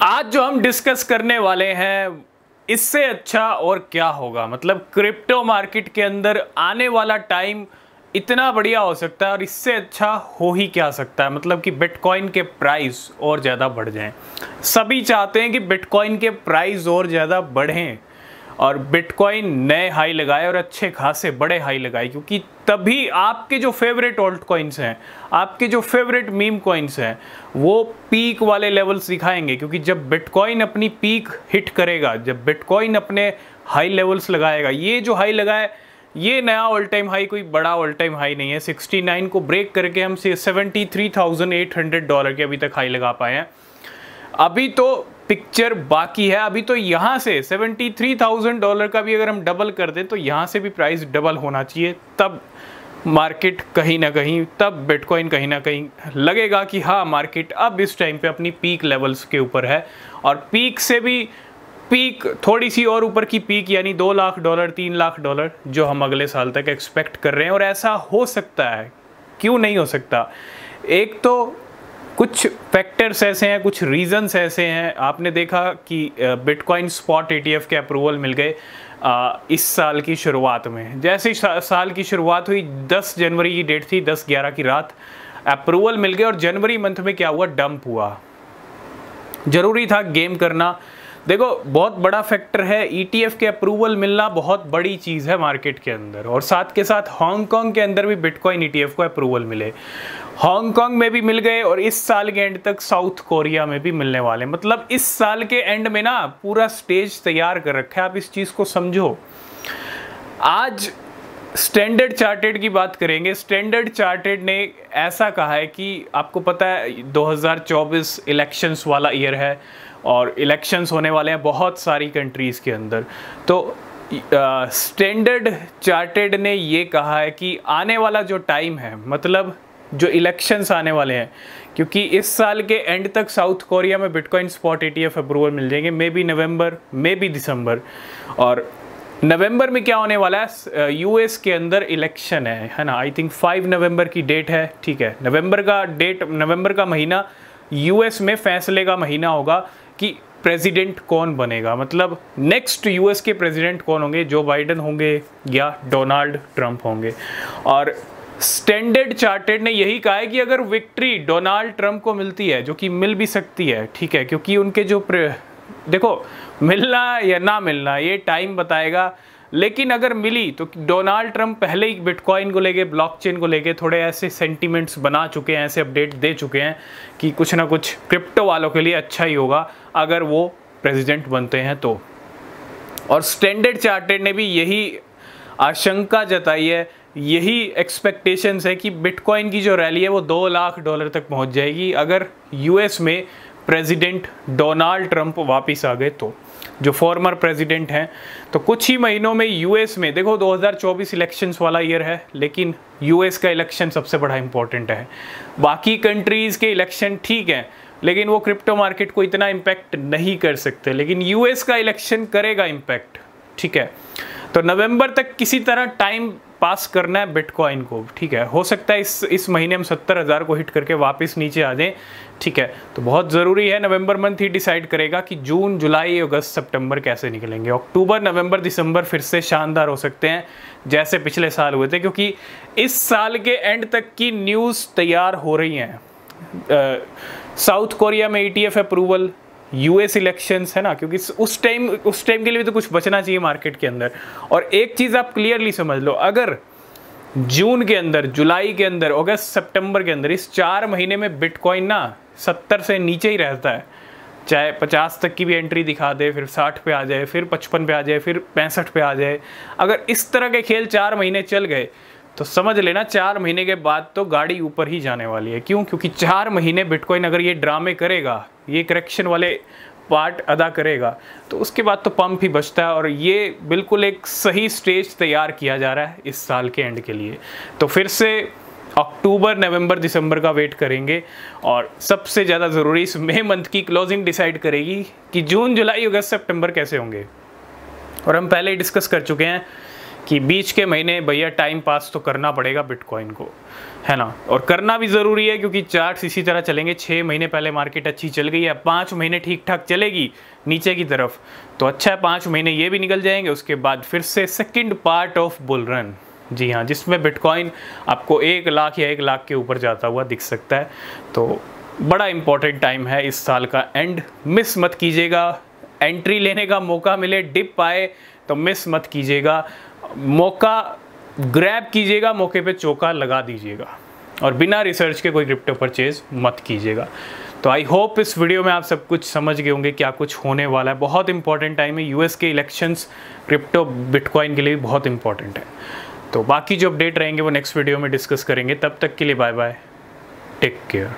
आज जो हम डिस्कस करने वाले हैं इससे अच्छा और क्या होगा। मतलब क्रिप्टो मार्केट के अंदर आने वाला टाइम इतना बढ़िया हो सकता है और इससे अच्छा हो ही क्या सकता है। मतलब कि बिटकॉइन के प्राइस और ज़्यादा बढ़ जाएं। सभी चाहते हैं कि बिटकॉइन के प्राइस और ज़्यादा बढ़ें और बिटकॉइन नए हाई लगाए और अच्छे खासे बड़े हाई लगाए, क्योंकि तभी आपके जो फेवरेट ऑल्ट कॉइन्स हैं, आपके जो फेवरेट मीम कॉइन्स हैं, वो पीक वाले लेवल्स दिखाएंगे। क्योंकि जब बिटकॉइन अपनी पीक हिट करेगा, जब बिटकॉइन अपने हाई लेवल्स लगाएगा, ये जो हाई लगाए ये नया ऑल टाइम हाई कोई बड़ा ऑल टाइम हाई नहीं है। 69 को ब्रेक करके हम $73,800 के अभी तक हाई लगा पाए हैं। अभी तो पिक्चर बाकी है। अभी तो यहाँ से $73,000 का भी अगर हम डबल कर दें तो यहाँ से भी प्राइस डबल होना चाहिए, तब मार्केट कहीं ना कहीं, तब बिटकॉइन कहीं ना कहीं लगेगा कि हाँ मार्केट अब इस टाइम पे अपनी पीक लेवल्स के ऊपर है। और पीक से भी पीक थोड़ी सी और ऊपर की पीक, यानी $2 लाख $3 लाख जो हम अगले साल तक एक्सपेक्ट कर रहे हैं। और ऐसा हो सकता है, क्यों नहीं हो सकता। एक तो कुछ फैक्टर्स ऐसे हैं, कुछ रीजंस ऐसे हैं। आपने देखा कि बिटकॉइन स्पॉट ETF के अप्रूवल मिल गए इस साल की शुरुआत में। जैसे साल की शुरुआत हुई, 10 जनवरी की डेट थी, 10/11 की रात अप्रूवल मिल गए। और जनवरी मंथ में क्या हुआ, डंप हुआ। जरूरी था गेम करना। देखो बहुत बड़ा फैक्टर है, ETF के अप्रूवल मिलना बहुत बड़ी चीज़ है मार्केट के अंदर। और साथ के साथ हांगकांग के अंदर भी बिटकॉइन ETF को अप्रूवल मिले, हांगकांग में भी मिल गए और इस साल के एंड तक साउथ कोरिया में भी मिलने वाले। मतलब इस साल के एंड में ना पूरा स्टेज तैयार कर रखा है। आप इस चीज़ को समझो। आज स्टैंडर्ड चार्टेड की बात करेंगे। स्टैंडर्ड चार्टेड ने ऐसा कहा है कि आपको पता है 2024 इलेक्शंस वाला ईयर है और इलेक्शंस होने वाले हैं बहुत सारी कंट्रीज़ के अंदर। तो स्टैंडर्ड चार्टेड ने ये कहा है कि आने वाला जो टाइम है, मतलब जो इलेक्शंस आने वाले हैं, क्योंकि इस साल के एंड तक साउथ कोरिया में बिटकॉइन स्पॉट ETF अप्रूवल मिल जाएंगे, may be November, may be दिसंबर। और नवंबर में क्या होने वाला है, US के अंदर इलेक्शन है ना। आई थिंक 5 नवंबर की डेट है, ठीक है। नवंबर का महीना US में फैसले का महीना होगा कि प्रेसिडेंट कौन बनेगा। मतलब नेक्स्ट US के प्रेसिडेंट कौन होंगे, जो बाइडेन होंगे या डोनाल्ड ट्रंप होंगे। और स्टैंडर्ड चार्टेड ने यही कहा है कि अगर विक्ट्री डोनाल्ड ट्रंप को मिलती है, जो कि मिल भी सकती है, ठीक है, क्योंकि उनके जो देखो मिलना या ना मिलना ये टाइम बताएगा, लेकिन अगर मिली तो डोनाल्ड ट्रंप पहले ही बिटकॉइन को लेके, ब्लॉकचेन को लेके थोड़े ऐसे सेंटीमेंट्स बना चुके हैं, ऐसे अपडेट दे चुके हैं कि कुछ ना कुछ क्रिप्टो वालों के लिए अच्छा ही होगा अगर वो प्रेसिडेंट बनते हैं तो। और स्टैंडर्ड चार्टेड ने भी यही आशंका जताई है, यही एक्सपेक्टेशंस है कि बिटकॉइन की जो रैली है वो $2 लाख तक पहुंच जाएगी अगर US में प्रेसिडेंट डोनाल्ड ट्रंप वापस आ गए तो, जो फॉर्मर प्रेसिडेंट हैं। तो कुछ ही महीनों में US में, देखो 2024 इलेक्शंस वाला ईयर है, लेकिन US का इलेक्शन सबसे बड़ा इंपॉर्टेंट है। बाकी कंट्रीज़ के इलेक्शन ठीक हैं, लेकिन वो क्रिप्टो मार्केट को इतना इम्पैक्ट नहीं कर सकते, लेकिन US का इलेक्शन करेगा इम्पैक्ट, ठीक है। तो नवंबर तक किसी तरह टाइम पास करना है बिटकॉइन को, ठीक है। हो सकता है इस महीने हम 70,000 को हिट करके वापस नीचे आ जाएं, ठीक है। तो बहुत ज़रूरी है, नवंबर मंथ ही डिसाइड करेगा कि जून, जुलाई, अगस्त, सितंबर कैसे निकलेंगे। अक्टूबर, नवंबर, दिसंबर फिर से शानदार हो सकते हैं जैसे पिछले साल हुए थे, क्योंकि इस साल के एंड तक की न्यूज़ तैयार हो रही हैं। साउथ कोरिया में ETF अप्रूवल, US इलेक्शंस है ना, क्योंकि उस टाइम के लिए तो कुछ बचना चाहिए मार्केट के अंदर। और एक चीज़ आप क्लियरली समझ लो, अगर जून के अंदर, जुलाई के अंदर, अगस्त, सितंबर के अंदर, इस 4 महीने में बिटकॉइन ना 70 से नीचे ही रहता है, चाहे 50 तक की भी एंट्री दिखा दे, फिर 60 पे आ जाए, फिर 55 पे आ जाए, फिर 65 पे आ जाए, अगर इस तरह के खेल 4 महीने चल गए तो समझ लेना 4 महीने के बाद तो गाड़ी ऊपर ही जाने वाली है। क्यों? क्योंकि 4 महीने बिटकॉइन अगर ये ड्रामे करेगा, ये करेक्शन वाले पार्ट अदा करेगा, तो उसके बाद तो पंप ही बचता है। और ये बिल्कुल एक सही स्टेज तैयार किया जा रहा है इस साल के एंड के लिए। तो फिर से अक्टूबर, नवंबर, दिसंबर का वेट करेंगे। और सबसे ज़्यादा ज़रूरी इस मई मंथ की क्लोजिंग डिसाइड करेगी कि जून, जुलाई, अगस्त, सितंबर कैसे होंगे। और हम पहले ही डिस्कस कर चुके हैं कि बीच के महीने भैया टाइम पास तो करना पड़ेगा बिटकॉइन को, है ना, और करना भी ज़रूरी है क्योंकि चार्ट्स इसी तरह चलेंगे। 6 महीने पहले मार्केट अच्छी चल गई है, 5 महीने ठीक ठाक चलेगी नीचे की तरफ, तो अच्छा है 5 महीने ये भी निकल जाएंगे, उसके बाद फिर से second part of bull run, जी हाँ, जिसमें बिटकॉइन आपको 1 लाख या 1 लाख के ऊपर जाता हुआ दिख सकता है। तो बड़ा इंपॉर्टेंट टाइम है इस साल का एंड, मिस मत कीजिएगा। एंट्री लेने का मौका मिले, डिप आए तो मिस मत कीजिएगा, मौका ग्रैब कीजिएगा, मौके पे चौका लगा दीजिएगा और बिना रिसर्च के कोई क्रिप्टो परचेज मत कीजिएगा। तो आई होप इस वीडियो में आप सब कुछ समझ गए होंगे क्या कुछ होने वाला है। बहुत इंपॉर्टेंट टाइम है, यूएस के इलेक्शंस क्रिप्टो बिटकॉइन के लिए भी बहुत इंपॉर्टेंट है। तो बाकी जो अपडेट रहेंगे वो नेक्स्ट वीडियो में डिस्कस करेंगे। तब तक के लिए बाय बाय, टेक केयर।